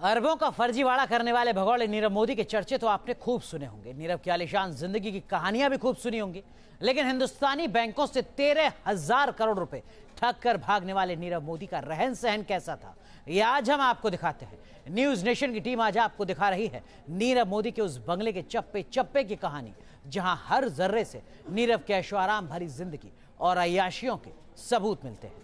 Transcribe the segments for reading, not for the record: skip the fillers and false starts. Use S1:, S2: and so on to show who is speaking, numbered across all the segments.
S1: अरबों का फर्जीवाड़ा करने वाले भगोड़े नीरव मोदी के चर्चे तो आपने खूब सुने होंगे। नीरव की आलीशान जिंदगी की कहानियां भी खूब सुनी होंगी। लेकिन हिंदुस्तानी बैंकों से 13,000 करोड़ रुपए ठग कर भागने वाले नीरव मोदी का रहन सहन कैसा था, ये आज हम आपको दिखाते हैं। न्यूज नेशन की टीम आज आपको दिखा रही है नीरव मोदी के उस बंगले के चप्पे चप्पे की कहानी, जहां हर जर्रे से नीरव के ऐशो आराम भरी जिंदगी और अय्याशियों के सबूत मिलते हैं।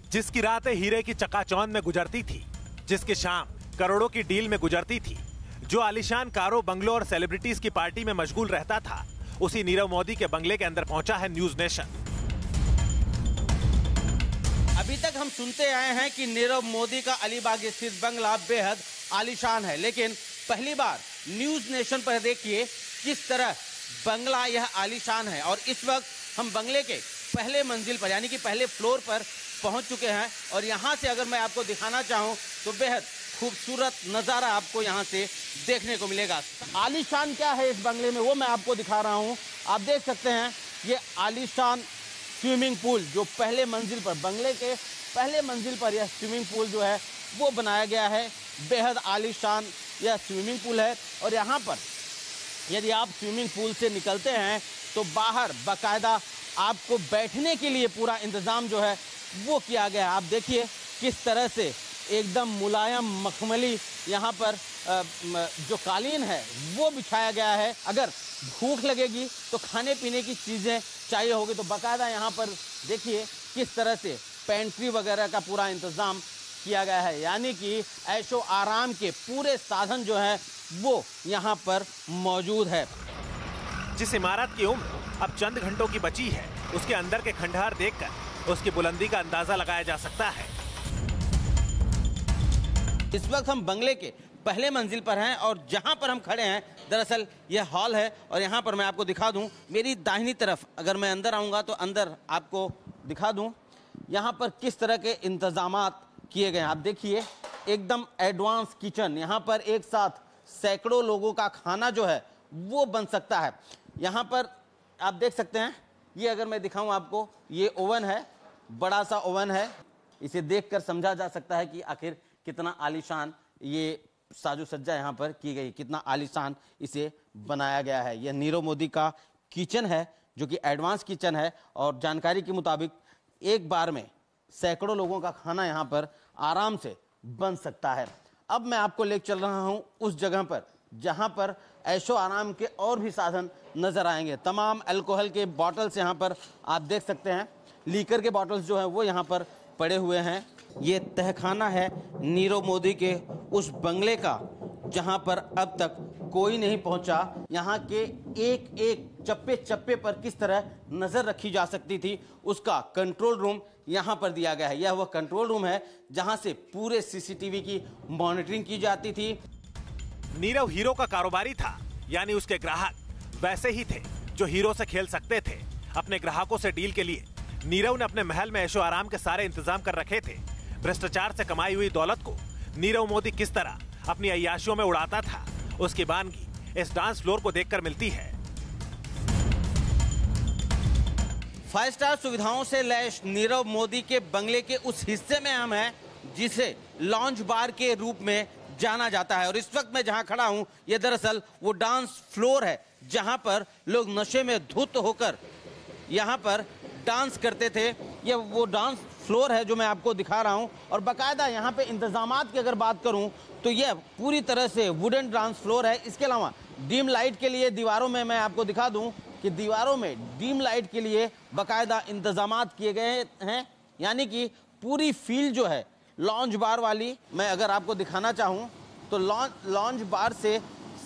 S2: जिसकी रातें हीरे की चकाचौंध में गुजरती थी, जिसकी शाम करोड़ों की डील में गुजरती थी, जो आलीशान कारों, बंगलों और सेलिब्रिटीज की पार्टी में मशगूल रहता था, उसी नीरव मोदी के बंगले के अंदर पहुंचा है न्यूज नेशन।
S3: अभी तक हम सुनते आए हैं कि नीरव मोदी का अलीबाग स्थित बंगला बेहद आलीशान है, लेकिन पहली बार न्यूज नेशन पर देखिए किस तरह बंगला यह आलीशान है। और इस वक्त हम बंगले के पहले मंजिल पर यानी कि पहले फ्लोर पर पहुंच चुके हैं और यहां से अगर मैं आपको दिखाना चाहूं तो बेहद खूबसूरत नज़ारा आपको यहां से देखने को मिलेगा। आलीशान क्या है इस बंगले में वो मैं आपको दिखा रहा हूं। आप देख सकते हैं ये आलीशान स्विमिंग पूल जो पहले मंजिल पर, बंगले के पहले मंजिल पर यह स्विमिंग पूल जो है वो बनाया गया है। बेहद आलीशान यह स्विमिंग पूल है और यहाँ पर यदि आप स्विमिंग पूल से निकलते हैं तो बाहर बाकायदा आपको बैठने के लिए पूरा इंतज़ाम जो है वो किया गया है। आप देखिए किस तरह से एकदम मुलायम मखमली यहाँ पर जो कालीन है वो बिछाया गया है। अगर भूख लगेगी तो खाने पीने की चीज़ें चाहिए होगी तो बाकायदा यहाँ पर देखिए किस तरह से पेंट्री वगैरह का पूरा इंतज़ाम किया गया है, यानी कि ऐशो आराम के पूरे साधन जो है वो यहाँ पर मौजूद है।
S2: जिस इमारत की उम्र अब चंद घंटों की बची है, उसके अंदर के खंडहर देखकर उसकी बुलंदी का अंदाजा लगाया जा सकता है।
S3: इस वक्त हम बंगले के पहले मंजिल पर हैं और जहां पर हम खड़े हैं दरअसल यह हॉल है और यहां पर मैं आपको दिखा दूं, मेरी दाहिनी तरफ अगर मैं अंदर आऊंगा तो अंदर आपको दिखा दूं यहां पर किस तरह के इंतजामात किए गए हैं। आप देखिए एकदम एडवांस किचन, यहाँ पर एक साथ सैकड़ों लोगों का खाना जो है वो बन सकता है। यहाँ पर आप देख सकते हैं, ये अगर मैं दिखाऊं आपको, ये ओवन है, बड़ा सा ओवन है। इसे देखकर समझा जा सकता है कि आखिर कितना आलीशान ये साजो सज्जा यहाँ पर की गई, कितना आलीशान इसे बनाया गया है। यह नीरव मोदी का किचन है जो कि एडवांस किचन है और जानकारी के मुताबिक एक बार में सैकड़ों लोगों का खाना यहाँ पर आराम से बन सकता है। अब मैं आपको ले चल रहा हूँ उस जगह पर जहाँ पर ऐशो आराम के और भी साधन नजर आएंगे। तमाम अल्कोहल के बॉटल्स यहाँ पर आप देख सकते हैं, लीकर के बॉटल्स जो हैं वो यहाँ पर पड़े हुए हैं। ये तहखाना है नीरव मोदी के उस बंगले का जहाँ पर अब तक कोई नहीं पहुँचा। यहाँ के एक एक चप्पे चप्पे पर किस तरह नज़र रखी जा सकती थी उसका कंट्रोल रूम यहाँ पर दिया गया है। यह वह कंट्रोल रूम है जहाँ से पूरे सीसीटीवी की मॉनिटरिंग की जाती थी।
S2: नीरव हीरो का कारोबारी था, यानी उसके ग्राहक वैसे ही थे जो हीरो से खेल सकते थे। अपने ग्राहकों से डील के लिए नीरव ने अपने महल में ऐशो आराम के सारे इंतजाम कर रखे थे। भ्रष्टाचार से कमाई हुई दौलत को नीरव मोदी किस तरह अपनी अय्याशियों में उड़ाता था, उसकी बानगी इस डांस फ्लोर को देखकर मिलती है।
S3: 5 स्टार सुविधाओं से लैस नीरव मोदी के बंगले के उस हिस्से में हम हैं जिसे लॉन्ज बार के रूप में जाना जाता है। और इस वक्त मैं जहां खड़ा हूं ये दरअसल वो डांस फ्लोर है जहां पर लोग नशे में धुत होकर यहां पर डांस करते थे। ये वो डांस फ्लोर है जो मैं आपको दिखा रहा हूं और बाकायदा यहां पे इंतजामात की अगर बात करूं तो यह पूरी तरह से वुडन डांस फ्लोर है। इसके अलावा डीम लाइट के लिए दीवारों में मैं आपको दिखा दूं कि दीवारों में डीम लाइट के लिए बाकायदा इंतजामात किए गए हैं, यानी कि पूरी फील्ड जो है लॉन्ज बार वाली मैं अगर आपको दिखाना चाहूँ तो लॉन्ज बार से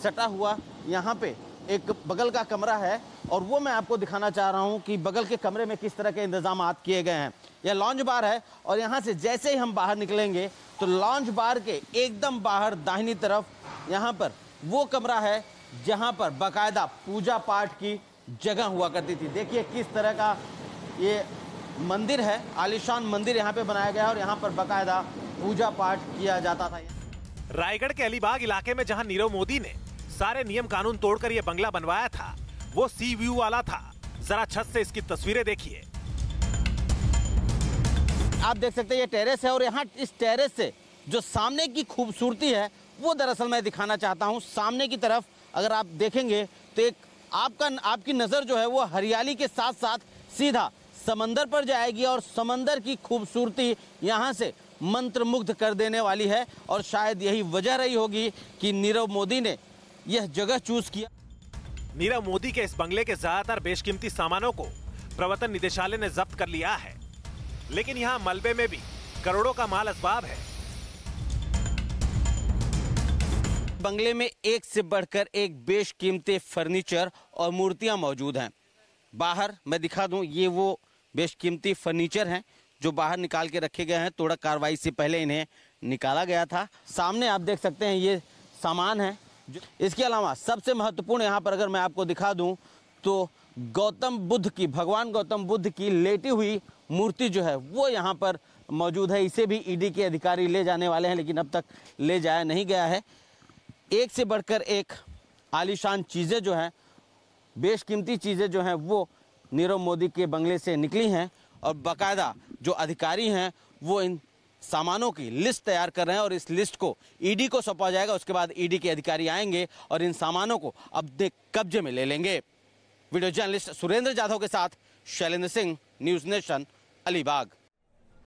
S3: सटा हुआ यहाँ पे एक बगल का कमरा है और वो मैं आपको दिखाना चाह रहा हूँ कि बगल के कमरे में किस तरह के इंतजामात किए गए हैं। यह लॉन्ज बार है और यहाँ से जैसे ही हम बाहर निकलेंगे तो लॉन्ज बार के एकदम बाहर दाहिनी तरफ यहाँ पर वो कमरा है जहाँ पर बाकायदा पूजा पाठ की जगह हुआ करती थी। देखिए किस तरह का ये मंदिर है, आलीशान मंदिर यहाँ पे बनाया गया है और यहाँ पर बाकायदा पूजा पाठ किया जाता था।
S2: रायगढ़ के अलीबाग इलाके में जहाँ नीरव मोदी ने सारे नियम कानून तोड़कर ये बंगला बनवाया था, वो सी व्यू वाला था। जरा छत से इसकी तस्वीरें देखिए।
S3: आप देख सकते हैं ये टेरेस है और यहाँ इस टेरेस से जो सामने की खूबसूरती है वो दरअसल मैं दिखाना चाहता हूँ। सामने की तरफ अगर आप देखेंगे तो एक आपकी नज़र जो है वो हरियाली के साथ साथ सीधा समंदर पर जाएगी और समंदर की खूबसूरती यहाँ से मंत्रमुग्ध कर देने वाली है। और शायद यही वजह रही होगी कि नीरव मोदी ने यह जगह चूज किया।
S2: नीरव मोदी के इस बंगले के ज्यादातर बेशकीमती सामानों को प्रवर्तन निदेशालय ने जब्त कर लिया है, लेकिन यहाँ मलबे में भी करोड़ों का माल असबाब है।
S3: बंगले में एक से बढ़कर एक बेशकीमती फर्नीचर और मूर्तियां मौजूद हैं। बाहर मैं दिखा दूं, ये वो बेशकीमती फर्नीचर हैं जो बाहर निकाल के रखे गए हैं। तोड़ा कार्रवाई से पहले इन्हें निकाला गया था। सामने आप देख सकते हैं ये सामान है। इसके अलावा सबसे महत्वपूर्ण यहाँ पर अगर मैं आपको दिखा दूं तो भगवान गौतम बुद्ध की लेटी हुई मूर्ति जो है वो यहाँ पर मौजूद है। इसे भी ईडी के अधिकारी ले जाने वाले हैं, लेकिन अब तक ले जाया नहीं गया है। एक से बढ़कर एक आलीशान चीज़ें जो हैं, बेशकीमती चीज़ें जो हैं वो नीरव मोदी के बंगले से निकली हैं और बाकायदा जो अधिकारी हैं वो इन सामानों की लिस्ट तैयार कर रहे हैं और इस लिस्ट को ईडी को सौंपा जाएगा। उसके बाद ईडी के अधिकारी आएंगे और इन सामानों को अब कब्जे में ले लेंगे। वीडियो जर्नलिस्ट सुरेंद्र जाधव के साथ शैलेंद्र सिंह, न्यूज़ नेशन, अलीबाग।